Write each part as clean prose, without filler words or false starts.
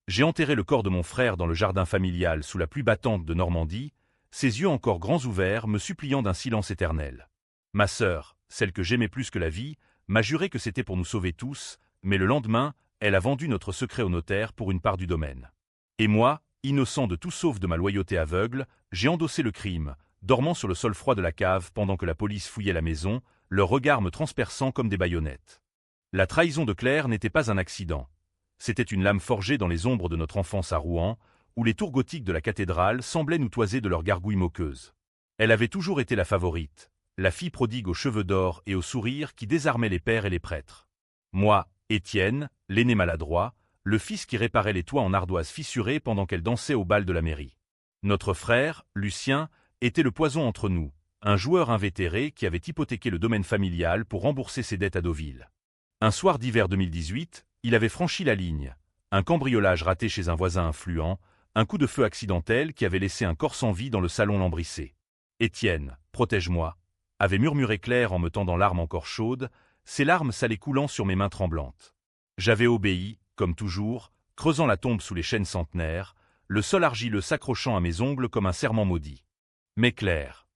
J'ai enterré le corps de mon frère dans le jardin familial sous la pluie battante de Normandie, ses yeux encore grands ouverts me suppliant d'un silence éternel. Ma sœur, celle que j'aimais plus que la vie, m'a juré que c'était pour nous sauver tous, mais le lendemain, elle a vendu notre secret au notaire pour une part du domaine. Et moi, innocent de tout sauf de ma loyauté aveugle, j'ai endossé le crime, dormant sur le sol froid de la cave pendant que la police fouillait la maison, leurs regards me transperçant comme des baïonnettes. La trahison de Claire n'était pas un accident. C'était une lame forgée dans les ombres de notre enfance à Rouen, où les tours gothiques de la cathédrale semblaient nous toiser de leurs gargouilles moqueuses. Elle avait toujours été la favorite, la fille prodigue aux cheveux d'or et au sourire qui désarmait les pères et les prêtres. Moi, Étienne, l'aîné maladroit, le fils qui réparait les toits en ardoise fissurée pendant qu'elle dansait au bal de la mairie. Notre frère, Lucien, était le poison entre nous, un joueur invétéré qui avait hypothéqué le domaine familial pour rembourser ses dettes à Deauville. Un soir d'hiver 2018, il avait franchi la ligne, un cambriolage raté chez un voisin influent, un coup de feu accidentel qui avait laissé un corps sans vie dans le salon lambrissé. « Étienne, protège-moi » avait murmuré Claire en me tendant l'arme encore chaude, ses larmes salées coulant sur mes mains tremblantes. J'avais obéi, comme toujours, creusant la tombe sous les chênes centenaires, le sol argileux s'accrochant à mes ongles comme un serment maudit. Mais Claire.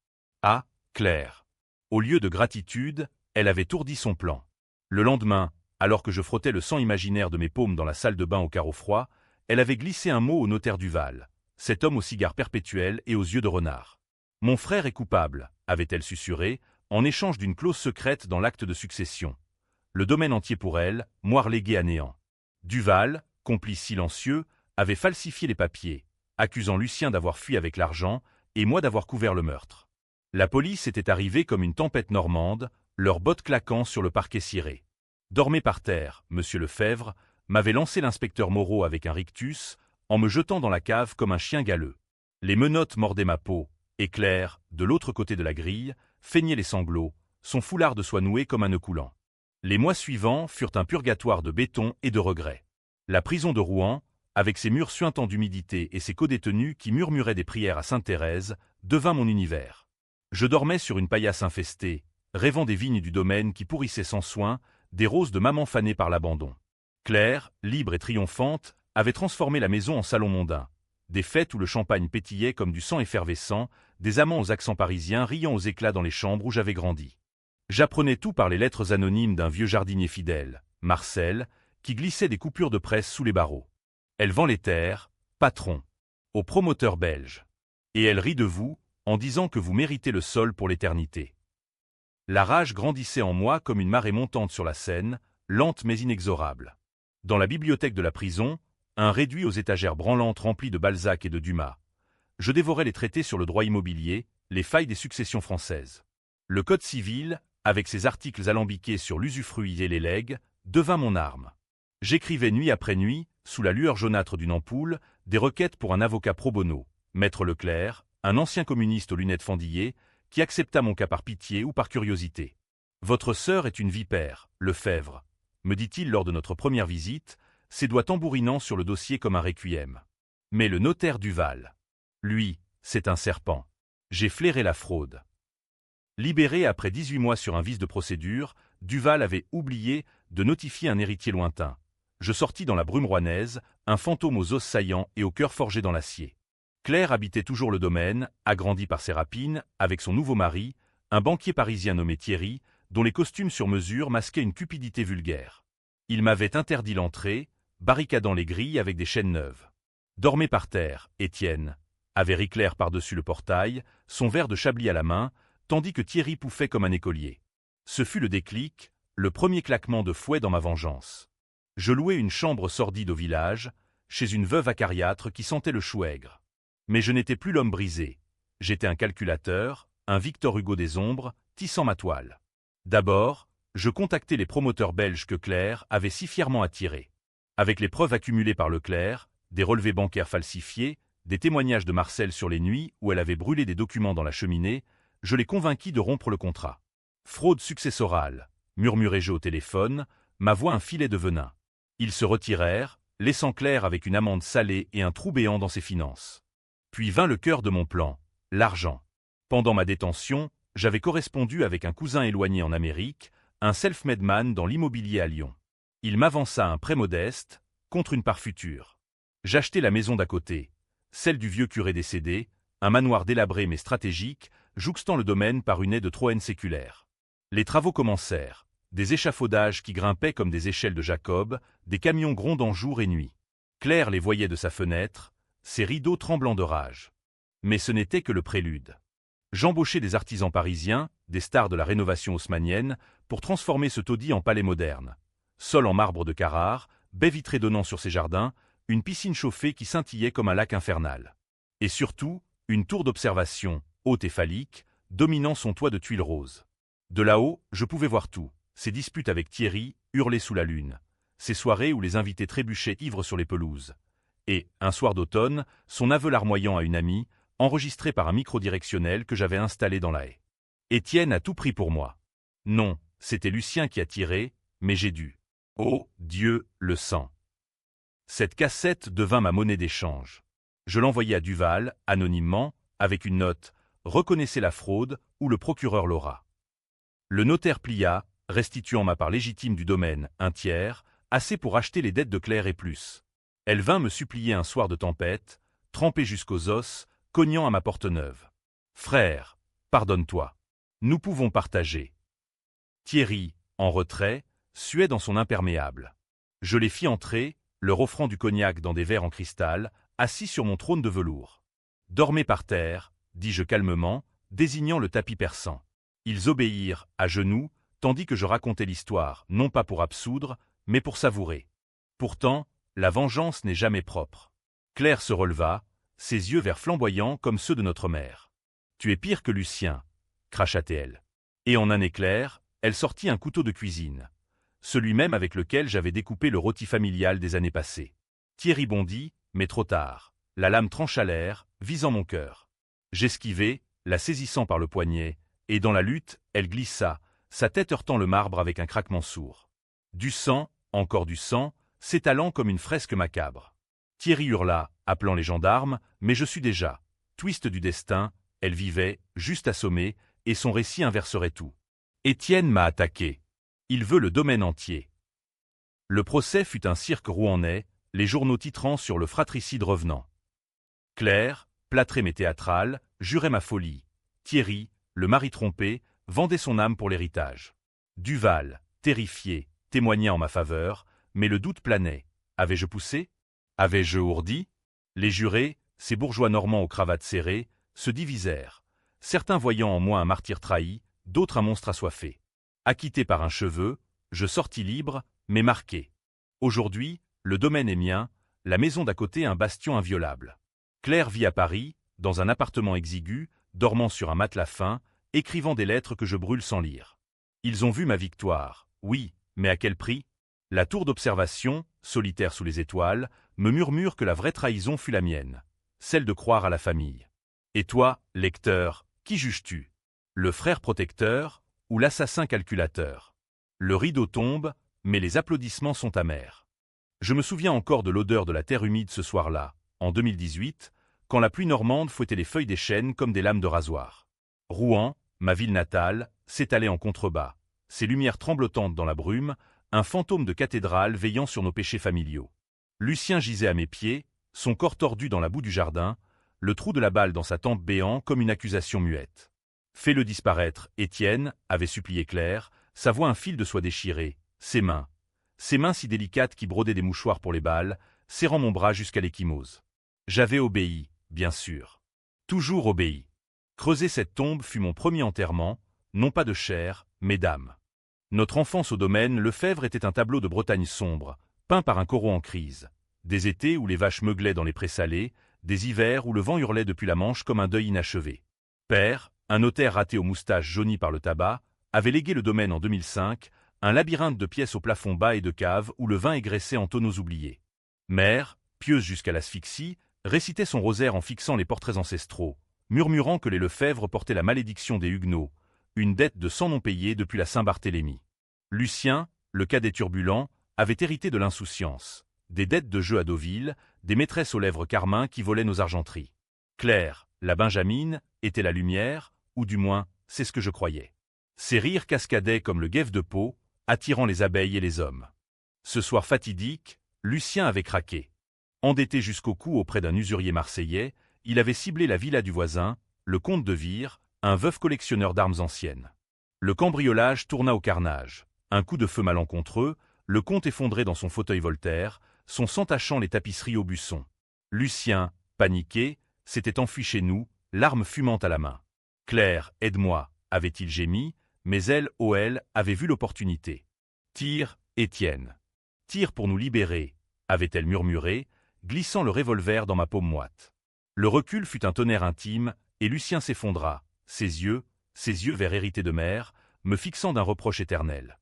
Ah, Claire. Au lieu de gratitude, elle avait ourdi son plan. Le lendemain, alors que je frottais le sang imaginaire de mes paumes dans la salle de bain au carreau froid, elle avait glissé un mot au notaire Duval, cet homme au cigare perpétuel et aux yeux de renard. « Mon frère est coupable », avait-elle susurré, en échange d'une clause secrète dans l'acte de succession. Le domaine entier pour elle, moi relégué à néant. Duval, complice silencieux, avait falsifié les papiers, accusant Lucien d'avoir fui avec l'argent et moi d'avoir couvert le meurtre. La police était arrivée comme une tempête normande, leurs bottes claquant sur le parquet ciré. « Dormez par terre, monsieur Lefebvre », m'avait lancé l'inspecteur Moreau avec un rictus, en me jetant dans la cave comme un chien galeux. Les menottes mordaient ma peau, et Claire, de l'autre côté de la grille, feignait les sanglots, son foulard de soie noué comme un nœud coulant. Les mois suivants furent un purgatoire de béton et de regrets. La prison de Rouen, avec ses murs suintants d'humidité et ses codétenus qui murmuraient des prières à Sainte-Thérèse, devint mon univers. Je dormais sur une paillasse infestée, rêvant des vignes du domaine qui pourrissaient sans soin, des roses de maman fanées par l'abandon. Claire, libre et triomphante, avait transformé la maison en salon mondain. Des fêtes où le champagne pétillait comme du sang effervescent, des amants aux accents parisiens riant aux éclats dans les chambres où j'avais grandi. J'apprenais tout par les lettres anonymes d'un vieux jardinier fidèle, Marcel, qui glissait des coupures de presse sous les barreaux. Elle vend les terres, patron, aux promoteurs belges. Et elle rit de vous, en disant que vous méritez le sol pour l'éternité. La rage grandissait en moi comme une marée montante sur la Seine, lente mais inexorable. Dans la bibliothèque de la prison, un réduit aux étagères branlantes remplies de Balzac et de Dumas. Je dévorais les traités sur le droit immobilier, les failles des successions françaises. Le Code civil, avec ses articles alambiqués sur l'usufruit et les legs, devint mon arme. J'écrivais nuit après nuit, sous la lueur jaunâtre d'une ampoule, des requêtes pour un avocat pro bono, Maître Leclerc, un ancien communiste aux lunettes fendillées, qui accepta mon cas par pitié ou par curiosité. « Votre sœur est une vipère, Lefebvre », me dit-il lors de notre première visite, ses doigts tambourinant sur le dossier comme un requiem. Mais le notaire Duval, lui, c'est un serpent. J'ai flairé la fraude. Libéré après 18 mois sur un vice de procédure, Duval avait oublié de notifier un héritier lointain. Je sortis dans la brume rouennaise, un fantôme aux os saillants et au cœur forgé dans l'acier. Claire habitait toujours le domaine, agrandi par ses rapines, avec son nouveau mari, un banquier parisien nommé Thierry, dont les costumes sur mesure masquaient une cupidité vulgaire. Il m'avait interdit l'entrée, barricadant les grilles avec des chaînes neuves. « Dormez par terre, Étienne », avait ri Claire par-dessus le portail, son verre de Chablis à la main, tandis que Thierry pouffait comme un écolier. Ce fut le déclic, le premier claquement de fouet dans ma vengeance. Je louai une chambre sordide au village, chez une veuve acariâtre qui sentait le chou aigre. Mais je n'étais plus l'homme brisé. J'étais un calculateur, un Victor Hugo des ombres, tissant ma toile. D'abord, je contactai les promoteurs belges que Claire avait si fièrement attirés. Avec les preuves accumulées par Leclerc, des relevés bancaires falsifiés, des témoignages de Marcel sur les nuits où elle avait brûlé des documents dans la cheminée, je les convainquis de rompre le contrat. Fraude successorale, murmurai-je au téléphone, ma voix un filet de venin. Ils se retirèrent, laissant Claire avec une amende salée et un trou béant dans ses finances. Puis vint le cœur de mon plan, l'argent. Pendant ma détention, j'avais correspondu avec un cousin éloigné en Amérique, un self-made man dans l'immobilier à Lyon. Il m'avança un prêt modeste, contre une part future. J'achetai la maison d'à côté, celle du vieux curé décédé, un manoir délabré mais stratégique, jouxtant le domaine par une haie de Troène séculaire. Les travaux commencèrent, des échafaudages qui grimpaient comme des échelles de Jacob, des camions grondant jour et nuit. Claire les voyait de sa fenêtre, ses rideaux tremblants de rage. Mais ce n'était que le prélude. J'embauchai des artisans parisiens, des stars de la rénovation haussmannienne, pour transformer ce taudis en palais moderne. Sol en marbre de Carrare, baies vitrées donnant sur ses jardins, une piscine chauffée qui scintillait comme un lac infernal. Et surtout, une tour d'observation, haute et phallique, dominant son toit de tuiles roses. De là-haut, je pouvais voir tout, ses disputes avec Thierry, hurlées sous la lune, ces soirées où les invités trébuchaient ivres sur les pelouses. Et, un soir d'automne, son aveu larmoyant à une amie, enregistré par un micro-directionnel que j'avais installé dans la haie. Étienne a tout pris pour moi. Non, c'était Lucien qui a tiré, mais j'ai dû. Oh, Dieu, le sang. Cette cassette devint ma monnaie d'échange. Je l'envoyai à Duval, anonymement, avec une note « Reconnaissez la fraude » ou le procureur l'aura. Le notaire plia, restituant ma part légitime du domaine, un tiers, assez pour acheter les dettes de Claire et plus. Elle vint me supplier un soir de tempête, trempée jusqu'aux os, cognant à ma porte neuve. « Frère, pardonne-toi. Nous pouvons partager. » Thierry, en retrait, suait dans son imperméable. Je les fis entrer, leur offrant du cognac dans des verres en cristal, assis sur mon trône de velours. « Dormez par terre, » dis-je calmement, désignant le tapis persan. Ils obéirent, à genoux, tandis que je racontais l'histoire, non pas pour absoudre, mais pour savourer. Pourtant, la vengeance n'est jamais propre. Claire se releva, ses yeux verts flamboyants comme ceux de notre mère. « Tu es pire que Lucien, » cracha-t-elle. Et en un éclair, elle sortit un couteau de cuisine, celui même avec lequel j'avais découpé le rôti familial des années passées. Thierry bondit, mais trop tard. La lame trancha l'air, visant mon cœur. J'esquivai, la saisissant par le poignet, et dans la lutte, elle glissa, sa tête heurtant le marbre avec un craquement sourd. Du sang, encore du sang, s'étalant comme une fresque macabre. Thierry hurla, appelant les gendarmes, mais je sus déjà. Twist du destin, elle vivait, juste assommée, et son récit inverserait tout. Étienne m'a attaqué. Il veut le domaine entier. Le procès fut un cirque rouennais, les journaux titrant sur le fratricide revenant. Claire, plâtrée mais théâtrale, jurait ma folie. Thierry, le mari trompé, vendait son âme pour l'héritage. Duval, terrifié, témoignait en ma faveur, mais le doute planait. Avais-je poussé? Avais-je ourdi? Les jurés, ces bourgeois normands aux cravates serrées, se divisèrent, certains voyant en moi un martyr trahi, d'autres un monstre assoiffé. Acquitté par un cheveu, je sortis libre, mais marqué. Aujourd'hui, le domaine est mien, la maison d'à côté un bastion inviolable. Claire vit à Paris, dans un appartement exigu, dormant sur un matelas fin, écrivant des lettres que je brûle sans lire. Ils ont vu ma victoire, oui, mais à quel prix? La tour d'observation, solitaire sous les étoiles, me murmure que la vraie trahison fut la mienne, celle de croire à la famille. Et toi, lecteur, qui juges-tu? Le frère protecteur ou l'assassin calculateur? Le rideau tombe, mais les applaudissements sont amers. Je me souviens encore de l'odeur de la terre humide ce soir-là, en 2018, quand la pluie normande fouettait les feuilles des chênes comme des lames de rasoir. Rouen, ma ville natale, s'étalait en contrebas, ses lumières tremblotantes dans la brume, un fantôme de cathédrale veillant sur nos péchés familiaux. Lucien gisait à mes pieds, son corps tordu dans la boue du jardin, le trou de la balle dans sa tempe béant comme une accusation muette. « Fais-le disparaître, Étienne » avait supplié Claire, sa voix un fil de soie déchirée, ses mains si délicates qui brodaient des mouchoirs pour les balles, serrant mon bras jusqu'à l'ecchymose. J'avais obéi, bien sûr. Toujours obéi. Creuser cette tombe fut mon premier enterrement, non pas de chair, mais d'âme. Notre enfance au domaine Lefebvre était un tableau de Bretagne sombre, peint par un Corot en crise. Des étés où les vaches meuglaient dans les prés salés, des hivers où le vent hurlait depuis la Manche comme un deuil inachevé. Père, un notaire raté aux moustaches jaunies par le tabac, avait légué le domaine en 2005, un labyrinthe de pièces au plafond bas et de caves où le vin égraissait en tonneaux oubliés. Mère, pieuse jusqu'à l'asphyxie, récitait son rosaire en fixant les portraits ancestraux, murmurant que les Lefebvre portaient la malédiction des Huguenots, une dette de 100 non payés depuis la Saint-Barthélemy. Lucien, le cadet turbulent, avait hérité de l'insouciance, des dettes de jeu à Deauville, des maîtresses aux lèvres carmin qui volaient nos argenteries. Claire, la Benjamine, était la lumière, ou du moins, c'est ce que je croyais. Ses rires cascadaient comme le guêpe de peau, attirant les abeilles et les hommes. Ce soir fatidique, Lucien avait craqué. Endetté jusqu'au cou auprès d'un usurier marseillais, il avait ciblé la villa du voisin, le comte de Vire, un veuf collectionneur d'armes anciennes. Le cambriolage tourna au carnage. Un coup de feu malencontreux, le comte effondré dans son fauteuil Voltaire, son sang tachant les tapisseries au buisson. Lucien, paniqué, s'était enfui chez nous, l'arme fumante à la main. « Claire, aide-moi » avait-il gémi, mais elle, avait vu l'opportunité. « Tire, Étienne. Tire pour nous libérer » avait-elle murmuré, glissant le revolver dans ma paume moite. Le recul fut un tonnerre intime, et Lucien s'effondra, ses yeux verts hérités de mer, me fixant d'un reproche éternel.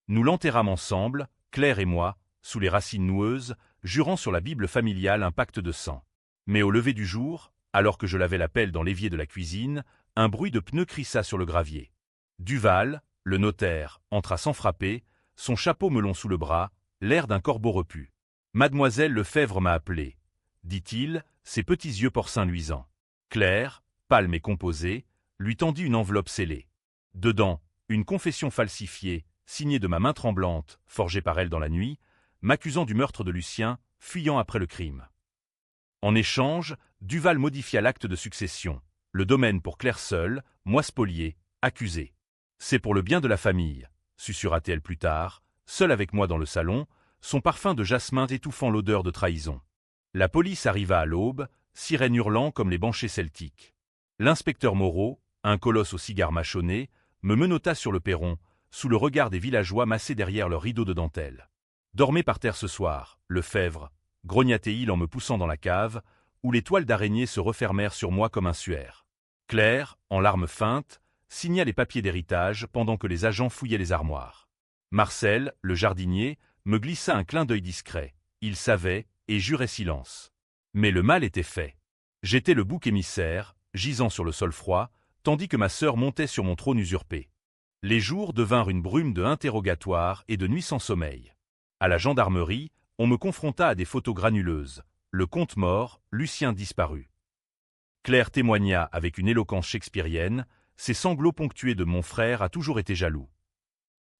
Nous l'enterrâmes ensemble, Claire et moi, sous les racines noueuses, jurant sur la Bible familiale un pacte de sang. Mais au lever du jour, alors que je lavais la pelle dans l'évier de la cuisine, un bruit de pneus crissa sur le gravier. Duval, le notaire, entra sans frapper, son chapeau melon sous le bras, l'air d'un corbeau repu. « Mademoiselle Lefebvre m'a appelé », dit-il, ses petits yeux porcins luisants. Claire, pâle mais composée, lui tendit une enveloppe scellée. Dedans, une confession falsifiée, signée de ma main tremblante, forgée par elle dans la nuit, m'accusant du meurtre de Lucien, fuyant après le crime. En échange, Duval modifia l'acte de succession, le domaine pour Claire seule, moi spolié, accusé. « C'est pour le bien de la famille », susurra-t-elle plus tard, seule avec moi dans le salon, son parfum de jasmin étouffant l'odeur de trahison. La police arriva à l'aube, sirène hurlant comme les banchers celtiques. L'inspecteur Moreau, un colosse au cigare mâchonné, me menotta sur le perron, sous le regard des villageois massés derrière leurs rideaux de dentelle. « Dormez par terre ce soir, Lefebvre », grognatait-il en me poussant dans la cave, où les toiles d'araignée se refermèrent sur moi comme un suaire. Claire, en larmes feintes, signa les papiers d'héritage pendant que les agents fouillaient les armoires. Marcel, le jardinier, me glissa un clin d'œil discret. Il savait, et jurait silence. Mais le mal était fait. J'étais le bouc émissaire, gisant sur le sol froid, tandis que ma sœur montait sur mon trône usurpé. Les jours devinrent une brume de interrogatoires et de nuits sans sommeil. À la gendarmerie, on me confronta à des photos granuleuses. Le comte mort, Lucien disparu. Claire témoigna avec une éloquence shakespearienne, ses sanglots ponctués de « mon frère a toujours été jaloux ».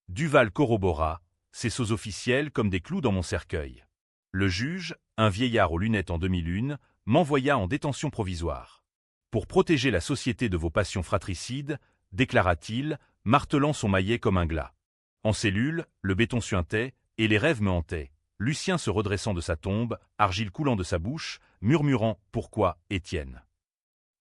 Duval corrobora, ses sceaux officiels comme des clous dans mon cercueil. Le juge, un vieillard aux lunettes en demi-lune, m'envoya en détention provisoire. Pour protéger la société de vos passions fratricides, déclara-t-il, martelant son maillet comme un glas. En cellule, le béton suintait, et les rêves me hantaient. Lucien se redressant de sa tombe, argile coulant de sa bouche, murmurant « Pourquoi, Étienne ?»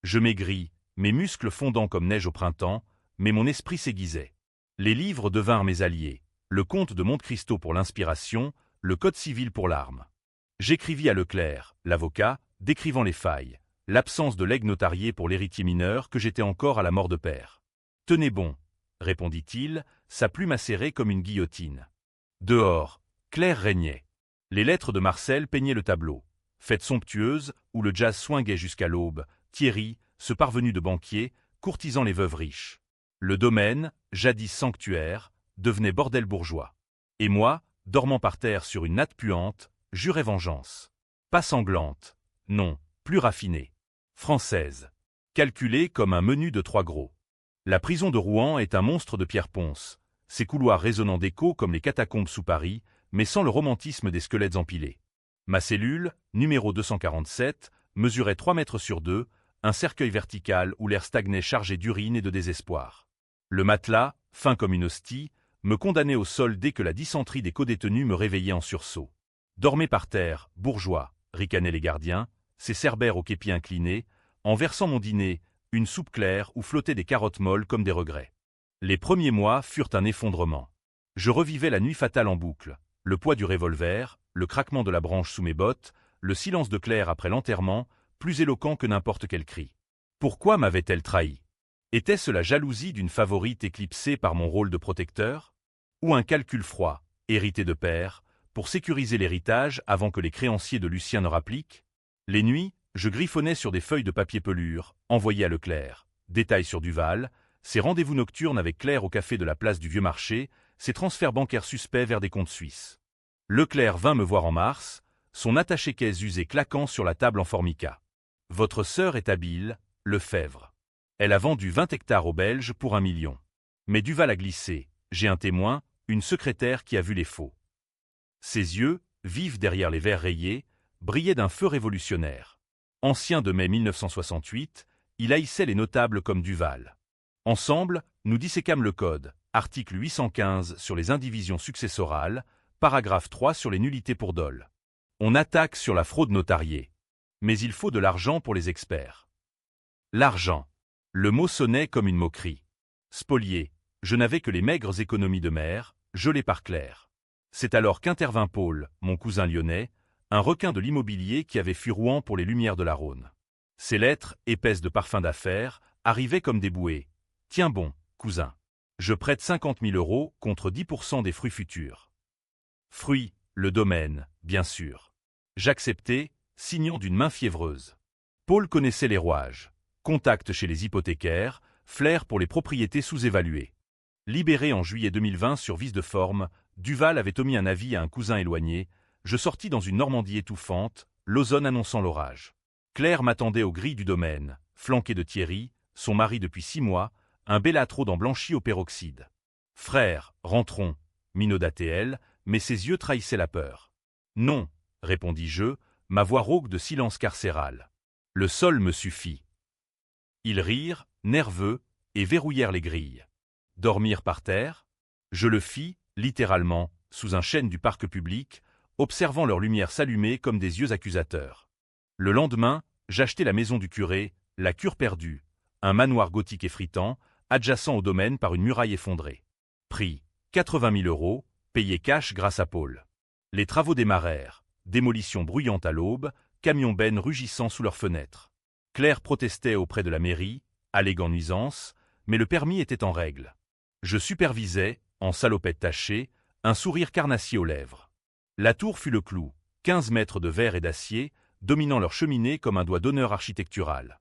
Je maigris, mes muscles fondant comme neige au printemps, mais mon esprit s'aiguisait. Les livres devinrent mes alliés, le comte de Monte Cristo pour l'inspiration, le code civil pour l'arme. J'écrivis à Leclerc, l'avocat, décrivant les failles, l'absence de legs notarié pour l'héritier mineur que j'étais encore à la mort de père. « Tenez bon », répondit-il, sa plume acérée comme une guillotine. Dehors, Claire régnait. Les lettres de Marcel peignaient le tableau. Fête somptueuse, où le jazz swingait jusqu'à l'aube, Thierry, ce parvenu de banquier, courtisant les veuves riches. Le domaine, jadis sanctuaire, devenait bordel bourgeois. Et moi, dormant par terre sur une natte puante, jurais vengeance. Pas sanglante, non, plus raffinée. Française. Calculée comme un menu de 3 gros. La prison de Rouen est un monstre de pierre-ponce, ses couloirs résonnant d'échos comme les catacombes sous Paris, mais sans le romantisme des squelettes empilés. Ma cellule, numéro 247, mesurait 3 mètres sur 2, un cercueil vertical où l'air stagnait chargé d'urine et de désespoir. Le matelas, fin comme une hostie, me condamnait au sol dès que la dysenterie des codétenus me réveillait en sursaut. Dormez par terre, bourgeois, ricanaient les gardiens, ces cerbères au képi incliné, en versant mon dîner, une soupe claire où flottaient des carottes molles comme des regrets. Les premiers mois furent un effondrement. Je revivais la nuit fatale en boucle, le poids du revolver, le craquement de la branche sous mes bottes, le silence de Claire après l'enterrement, plus éloquent que n'importe quel cri. Pourquoi m'avait-elle trahi? Était-ce la jalousie d'une favorite éclipsée par mon rôle de protecteur? Ou un calcul froid, hérité de père, pour sécuriser l'héritage avant que les créanciers de Lucien ne rappliquent? Les nuits, je griffonnais sur des feuilles de papier pelure, envoyées à Leclerc. Détails sur Duval, ses rendez-vous nocturnes avec Claire au café de la place du Vieux Marché, ses transferts bancaires suspects vers des comptes suisses. Leclerc vint me voir en mars, son attaché-caisse usé claquant sur la table en formica. « Votre sœur est habile, Lefebvre. Elle a vendu 20 hectares aux Belges pour 1 million. Mais Duval a glissé, j'ai un témoin, une secrétaire qui a vu les faux. » Ses yeux, vifs derrière les verres rayés, brillait d'un feu révolutionnaire. Ancien de mai 1968, il haïssait les notables comme Duval. Ensemble, nous disséquâmes le code, article 815 sur les indivisions successorales, paragraphe 3 sur les nullités pour dol. On attaque sur la fraude notariée. Mais il faut de l'argent pour les experts. L'argent. Le mot sonnait comme une moquerie. Spolié, je n'avais que les maigres économies de mère, gelées par Claire. C'est alors qu'intervint Paul, mon cousin lyonnais, un requin de l'immobilier qui avait fui Rouen pour les lumières de la Rhône. Ces lettres, épaisses de parfums d'affaires, arrivaient comme des bouées. « Tiens bon, cousin. Je prête 50 000 € contre 10% des fruits futurs. » Fruits, le domaine, bien sûr. J'acceptai, signant d'une main fiévreuse. Paul connaissait les rouages. Contact chez les hypothécaires, flair pour les propriétés sous-évaluées. Libéré en juillet 2020 sur vice de forme, Duval avait omis un avis à un cousin éloigné. Je sortis dans une Normandie étouffante, l'ozone annonçant l'orage. Claire m'attendait aux grilles du domaine, flanquée de Thierry, son mari depuis 6 mois, un bellathrode blanchi au peroxyde. « Frère, rentrons », minaudatait-elle, mais ses yeux trahissaient la peur. « Non », répondis-je, ma voix rauque de silence carcéral. Le sol me suffit. Ils rirent, nerveux, et verrouillèrent les grilles. Dormir par terre? Je le fis, littéralement, sous un chêne du parc public, observant leurs lumières s'allumer comme des yeux accusateurs. Le lendemain, j'achetai la maison du curé, la cure perdue, un manoir gothique effritant, adjacent au domaine par une muraille effondrée. Prix 80 000 €, payé cash grâce à Paul. Les travaux démarrèrent, démolition bruyante à l'aube, camions-bennes rugissant sous leurs fenêtres. Claire protestait auprès de la mairie, alléguant nuisance, mais le permis était en règle. Je supervisais, en salopette tachée, un sourire carnassier aux lèvres. La tour fut le clou, 15 mètres de verre et d'acier, dominant leur cheminée comme un doigt d'honneur architectural.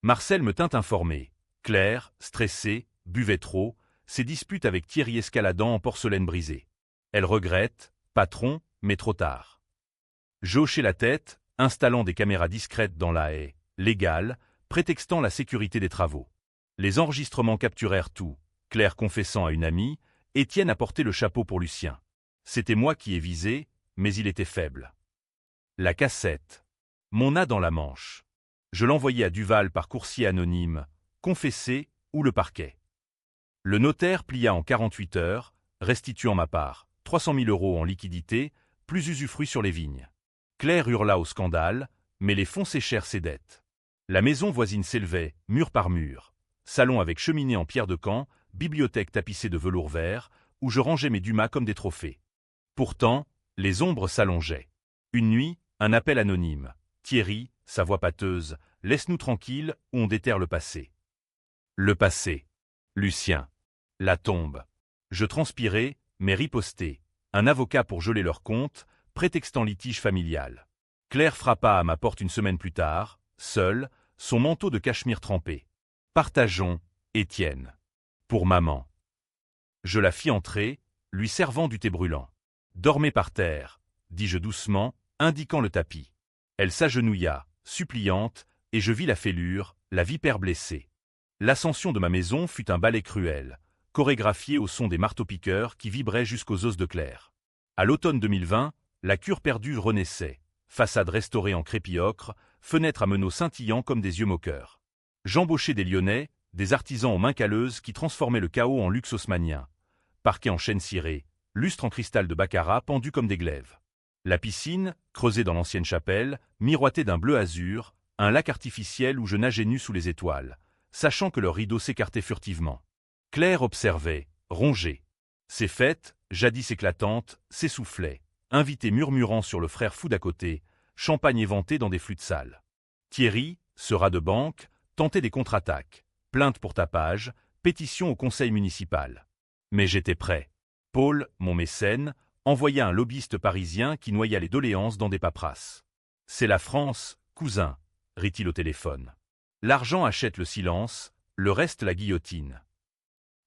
Marcel me tint informé. Claire, stressée, buvait trop, ses disputes avec Thierry escaladant en porcelaine brisée. Elle regrette, patron, mais trop tard. Je hochai la tête, installant des caméras discrètes dans la haie, légale, prétextant la sécurité des travaux. Les enregistrements capturèrent tout, Claire confessant à une amie, Étienne apportait le chapeau pour Lucien. C'était moi qui ai visé, mais il était faible. La cassette. Mon as dans la manche. Je l'envoyai à Duval par coursier anonyme, confessé, ou le parquet. Le notaire plia en 48 heures, restituant ma part, 300 000 € en liquidité, plus usufruit sur les vignes. Claire hurla au scandale, mais les fonds séchèrent ses dettes. La maison voisine s'élevait, mur par mur. Salon avec cheminée en pierre de Caen, bibliothèque tapissée de velours vert, où je rangeais mes Dumas comme des trophées. Pourtant, les ombres s'allongeaient. Une nuit, un appel anonyme. Thierry, sa voix pâteuse, laisse-nous tranquilles ou on déterre le passé. Le passé. Lucien. La tombe. Je transpirais, mais ripostais. Un avocat pour geler leur compte, prétextant litige familial. Claire frappa à ma porte une semaine plus tard, seule, son manteau de cachemire trempé. Partageons, Étienne. Pour maman. Je la fis entrer, lui servant du thé brûlant. Dormez par terre, dis-je doucement, indiquant le tapis. Elle s'agenouilla, suppliante, et je vis la fêlure, la vipère blessée. L'ascension de ma maison fut un ballet cruel, chorégraphié au son des marteaux-piqueurs qui vibraient jusqu'aux os de Claire. À l'automne 2020, la cure perdue renaissait, façade restaurée en crépi-ocre, fenêtres à meneaux scintillants comme des yeux moqueurs. J'embauchai des Lyonnais, des artisans aux mains calleuses qui transformaient le chaos en luxe haussmannien. Parquet en chêne ciré, lustre en cristal de baccarat pendu comme des glaives. La piscine, creusée dans l'ancienne chapelle, miroitait d'un bleu azur, un lac artificiel où je nageais nu sous les étoiles, sachant que leurs rideaux s'écartaient furtivement. Claire observait, rongeait. Ces fêtes, jadis éclatantes, s'essoufflaient, invités murmurant sur le frère fou d'à côté, champagne éventé dans des flûtes sales. Thierry, ce rat de banque, tentait des contre-attaques, plainte pour tapage, pétition au conseil municipal. Mais j'étais prêt. Paul, mon mécène, envoya un lobbyiste parisien qui noya les doléances dans des paperasses. « C'est la France, cousin », rit-il au téléphone. L'argent achète le silence, le reste la guillotine.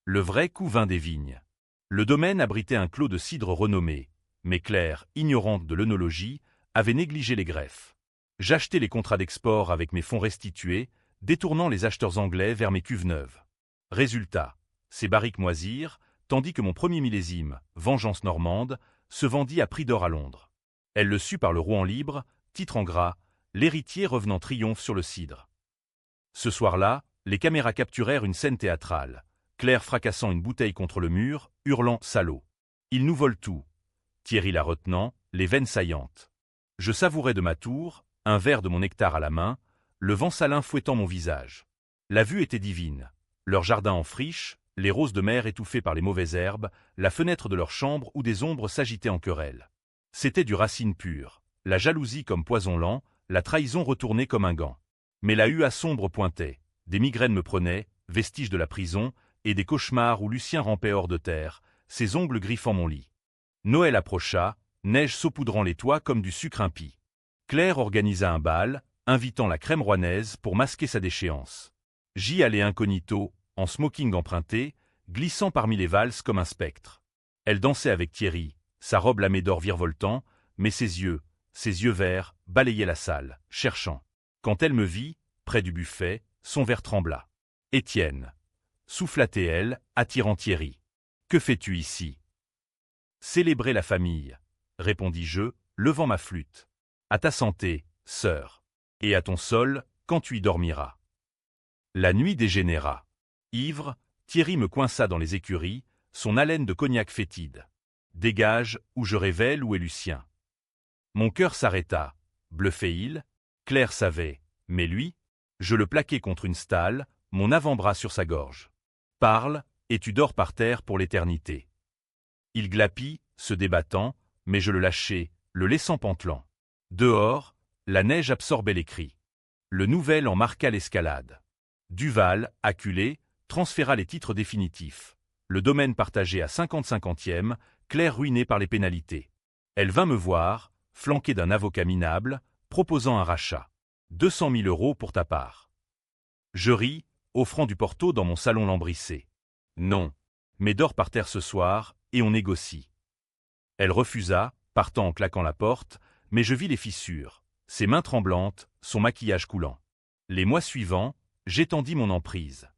Le vrai coup vint des vignes. Le domaine abritait un clos de cidre renommé, mais Claire, ignorante de l'œnologie, avait négligé les greffes. J'achetai les contrats d'export avec mes fonds restitués, détournant les acheteurs anglais vers mes cuves neuves. Résultat, ces barriques moisirent, tandis que mon premier millésime, Vengeance normande, se vendit à prix d'or à Londres. Elle le sut par le Rouen libre, titre en gras, l'héritier revenant triomphe sur le cidre. Ce soir-là, les caméras capturèrent une scène théâtrale. Claire fracassant une bouteille contre le mur, hurlant « Salaud !» Ils nous volent tout. Thierry la retenant, les veines saillantes. Je savourais de ma tour, un verre de mon nectar à la main, le vent salin fouettant mon visage. La vue était divine. Leur jardin en friche, les roses de mer étouffées par les mauvaises herbes, la fenêtre de leur chambre où des ombres s'agitaient en querelle. C'était du Racine pur, la jalousie comme poison lent, la trahison retournée comme un gant. Mais la hue sombre pointait, des migraines me prenaient, vestiges de la prison, et des cauchemars où Lucien rampait hors de terre, ses ongles griffant mon lit. Noël approcha, neige saupoudrant les toits comme du sucre impie. Claire organisa un bal, invitant la crème rouennaise pour masquer sa déchéance. J'y allais incognito, en smoking emprunté, glissant parmi les valses comme un spectre. Elle dansait avec Thierry, sa robe lamée d'or virevoltant, mais ses yeux verts, balayaient la salle, cherchant. Quand elle me vit, près du buffet, son verre trembla. « Étienne !» souffla-t-elle, attirant Thierry. « Que fais-tu ici ?»« Célébrer la famille, » répondis-je, levant ma flûte. « À ta santé, sœur. Et à ton sol, quand tu y dormiras. » La nuit dégénéra. Ivre, Thierry me coinça dans les écuries, son haleine de cognac fétide. « Dégage, ou je révèle où est Lucien. » Mon cœur s'arrêta. Bluffait-il? Claire savait, mais lui? Je le plaquai contre une stalle, mon avant-bras sur sa gorge. « Parle, et tu dors par terre pour l'éternité. » Il glapit, se débattant, mais je le lâchai, le laissant pantelant. Dehors, la neige absorbait les cris. Le nouvel en marqua l'escalade. Duval, acculé, transféra les titres définitifs. Le domaine partagé à 50-50e, Claire ruinée par les pénalités. Elle vint me voir, flanquée d'un avocat minable, proposant un rachat. 200 000 € pour ta part. Je ris, offrant du porto dans mon salon lambrissé. Non, mais dors par terre ce soir, et on négocie. Elle refusa, partant en claquant la porte, mais je vis les fissures, ses mains tremblantes, son maquillage coulant. Les mois suivants, j'étendis mon emprise.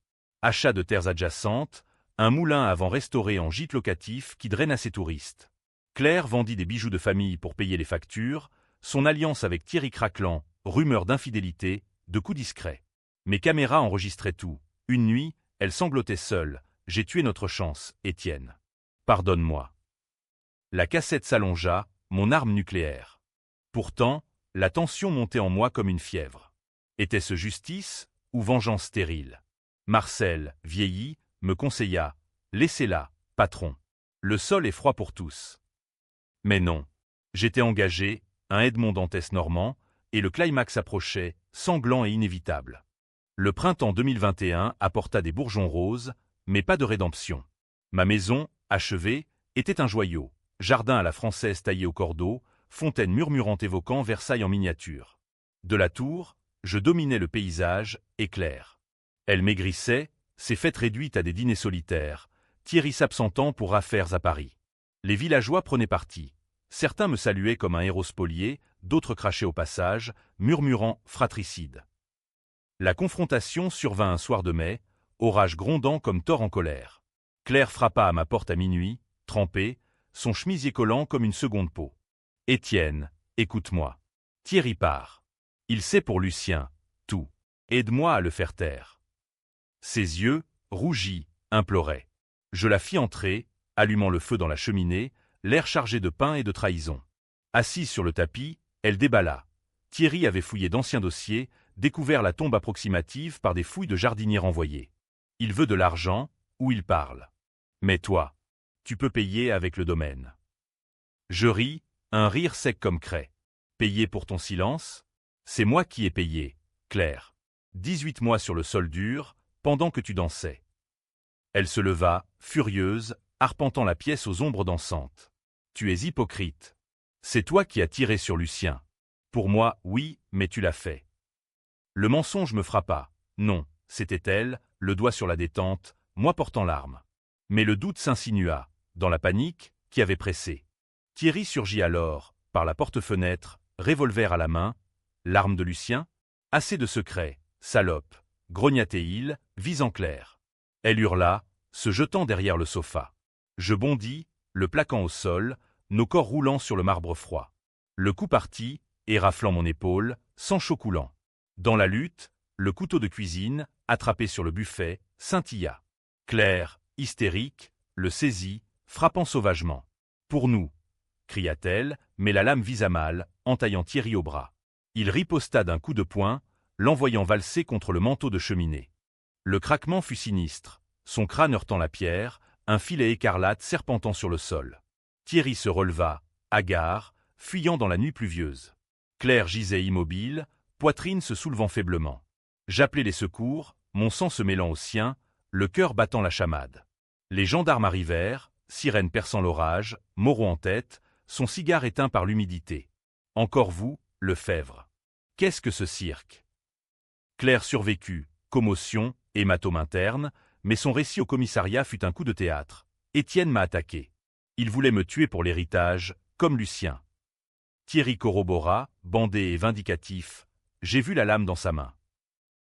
Achat de terres adjacentes, un moulin à vent restauré en gîte locatif qui draine à ses touristes. Claire vendit des bijoux de famille pour payer les factures, son alliance avec Thierry craquelant, rumeur d'infidélité, de coups discrets. Mes caméras enregistraient tout. Une nuit, elle sanglotait seule. J'ai tué notre chance, Étienne. Pardonne-moi. La cassette s'allongea, mon arme nucléaire. Pourtant, la tension montait en moi comme une fièvre. Était-ce justice ou vengeance stérile? Marcel, vieilli, me conseilla « Laissez-la, patron. Le sol est froid pour tous. » Mais non. J'étais engagé, un Edmond Dantès normand, et le climax approchait, sanglant et inévitable. Le printemps 2021 apporta des bourgeons roses, mais pas de rédemption. Ma maison, achevée, était un joyau. Jardin à la française taillé au cordeau, fontaine murmurante évoquant Versailles en miniature. De la tour, je dominais le paysage, éclair. Elle maigrissait, ses fêtes réduites à des dîners solitaires, Thierry s'absentant pour affaires à Paris. Les villageois prenaient parti. Certains me saluaient comme un héros spolié, d'autres crachaient au passage, murmurant fratricide. La confrontation survint un soir de mai, orage grondant comme Thor en colère. Claire frappa à ma porte à minuit, trempée, son chemisier collant comme une seconde peau. « Étienne, écoute-moi. Thierry part. Il sait pour Lucien, tout. Aide-moi à le faire taire. » Ses yeux, rougis, imploraient. Je la fis entrer, allumant le feu dans la cheminée, l'air chargé de pain et de trahison. Assise sur le tapis, elle déballa. Thierry avait fouillé d'anciens dossiers, découvert la tombe approximative par des fouilles de jardiniers renvoyés. Il veut de l'argent, ou il parle. Mais toi, tu peux payer avec le domaine. Je ris, un rire sec comme craie. Payer pour ton silence? C'est moi qui ai payé, Claire. 18 mois sur le sol dur, pendant que tu dansais. Elle se leva, furieuse, arpentant la pièce aux ombres dansantes. Tu es hypocrite. C'est toi qui as tiré sur Lucien. Pour moi, oui, mais tu l'as fait. Le mensonge me frappa. Non, c'était elle, le doigt sur la détente, moi portant l'arme. Mais le doute s'insinua, dans la panique, qui avait pressé. Thierry surgit alors, par la porte-fenêtre, revolver à la main. L'arme de Lucien? Assez de secrets, salope, grognatait-il, visant Claire. Elle hurla, se jetant derrière le sofa. Je bondis, le plaquant au sol, nos corps roulant sur le marbre froid. Le coup partit, éraflant mon épaule, sang chaud coulant. Dans la lutte, le couteau de cuisine, attrapé sur le buffet, scintilla. Claire, hystérique, le saisit, frappant sauvagement. « Pour nous !» cria-t-elle, mais la lame visa mal, entaillant Thierry au bras. Il riposta d'un coup de poing, l'envoyant valser contre le manteau de cheminée. Le craquement fut sinistre, son crâne heurtant la pierre, un filet écarlate serpentant sur le sol. Thierry se releva, hagard, fuyant dans la nuit pluvieuse. Claire gisait immobile, poitrine se soulevant faiblement. J'appelai les secours, mon sang se mêlant au sien, le cœur battant la chamade. Les gendarmes arrivèrent, sirène perçant l'orage, Moreau en tête, son cigare éteint par l'humidité. « Encore vous, Lefebvre. Qu'est-ce que ce cirque ?» Claire survécut, commotion, hématome interne, mais son récit au commissariat fut un coup de théâtre. Étienne m'a attaqué. Il voulait me tuer pour l'héritage, comme Lucien. Thierry corrobora, bandé et vindicatif. J'ai vu la lame dans sa main.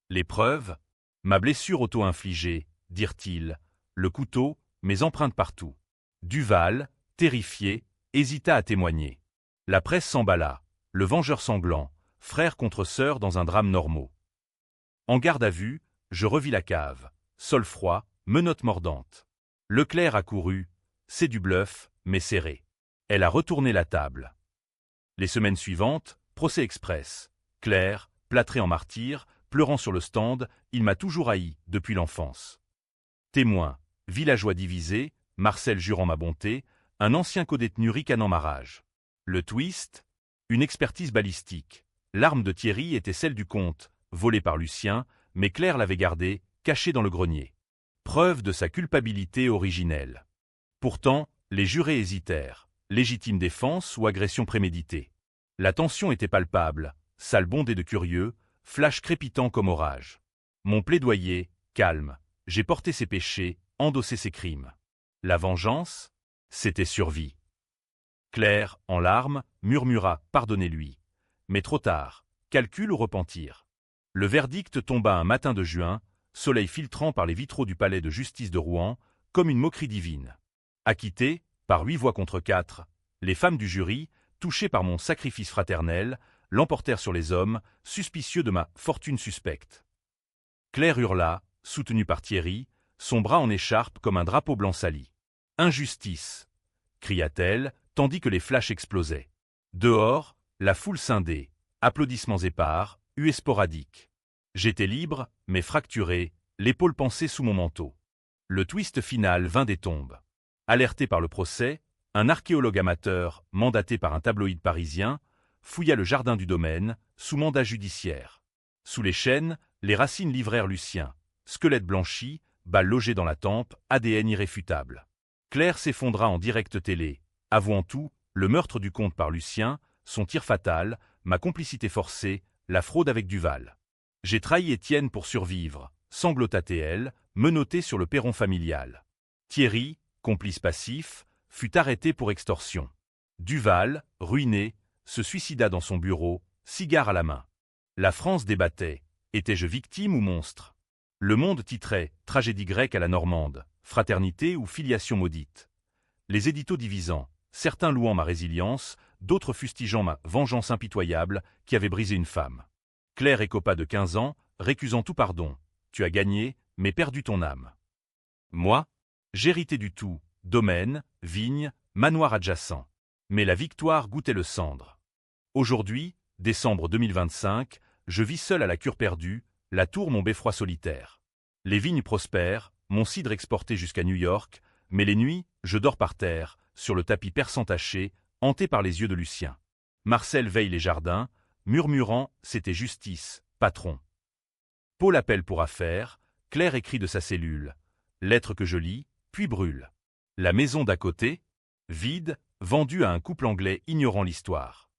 Les preuves? Ma blessure auto-infligée, dirent-ils. Le couteau, mes empreintes partout. Duval, terrifié, hésita à témoigner. La presse s'emballa. Le vengeur sanglant, frère contre sœur dans un drame normaux. En garde à vue, je revis la cave. Sol froid, menottes mordantes. Leclerc accourut. C'est du bluff, mais serré. Elle a retourné la table. Les semaines suivantes, procès express. Claire, plâtré en martyr, pleurant sur le stand, il m'a toujours haï, depuis l'enfance. Témoin, villageois divisé, Marcel jurant ma bonté, un ancien codétenu ricanant ma rage. Le twist? Une expertise balistique. L'arme de Thierry était celle du comte, volée par Lucien, mais Claire l'avait gardée, cachée dans le grenier. Preuve de sa culpabilité originelle. Pourtant, les jurés hésitèrent. Légitime défense ou agression préméditée. La tension était palpable, salle bondée de curieux, flash crépitant comme orage. Mon plaidoyer, calme. J'ai porté ses péchés, endossé ses crimes. La vengeance? C'était survie. Claire, en larmes, murmura « Pardonnez-lui ». Mais trop tard. Calcul ou repentir? Le verdict tomba un matin de juin, soleil filtrant par les vitraux du palais de justice de Rouen, comme une moquerie divine. Acquitté, par 8 voix contre 4, les femmes du jury, touchées par mon sacrifice fraternel, l'emportèrent sur les hommes, suspicieux de ma fortune suspecte. Claire hurla, soutenue par Thierry, son bras en écharpe comme un drapeau blanc sali. « Injustice !» cria-t-elle, tandis que les flashs explosaient. Dehors, la foule scindée, applaudissements épars, huées sporadiques. J'étais libre, mais fracturé, l'épaule pansée sous mon manteau. Le twist final vint des tombes. Alerté par le procès, un archéologue amateur, mandaté par un tabloïd parisien, fouilla le jardin du domaine, sous mandat judiciaire. Sous les chênes, les racines livrèrent Lucien. Squelette blanchi, balle logée dans la tempe, ADN irréfutable. Claire s'effondra en direct télé, avouant tout, le meurtre du comte par Lucien, son tir fatal, ma complicité forcée, la fraude avec Duval. J'ai trahi Étienne pour survivre, sanglota-t-elle, menottée sur le perron familial. Thierry, complice passif, fut arrêté pour extorsion. Duval, ruiné, se suicida dans son bureau, cigare à la main. La France débattait. Étais-je victime ou monstre? Le Monde titrait « Tragédie grecque à la normande, fraternité ou filiation maudite ». Les éditos divisant, certains louant ma résilience, d'autres fustigeant ma vengeance impitoyable qui avait brisé une femme. Claire écopa de 15 ans, récusant tout pardon. Tu as gagné, mais perdu ton âme. Moi? J'héritais du tout, domaine, vigne, manoir adjacent. Mais la victoire goûtait le cendre. Aujourd'hui, décembre 2025, je vis seul à la cure perdue, la tour mon beffroi solitaire. Les vignes prospèrent, mon cidre exporté jusqu'à New York, mais les nuits, je dors par terre, sur le tapis persan taché, hanté par les yeux de Lucien. Marcel veille les jardins, murmurant « C'était justice, patron ». Paul appelle pour affaire, Claire écrit de sa cellule. Lettre que je lis, puis brûle. La maison d'à côté, vide, vendue à un couple anglais ignorant l'histoire.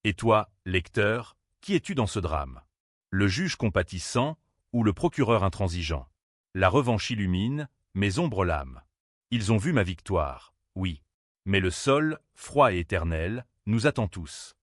Et toi, lecteur, qui es-tu dans ce drame? Le juge compatissant ou le procureur intransigeant? La revanche illumine, mes ombres l'âme. Ils ont vu ma victoire, oui. Mais le sol, froid et éternel, nous attend tous.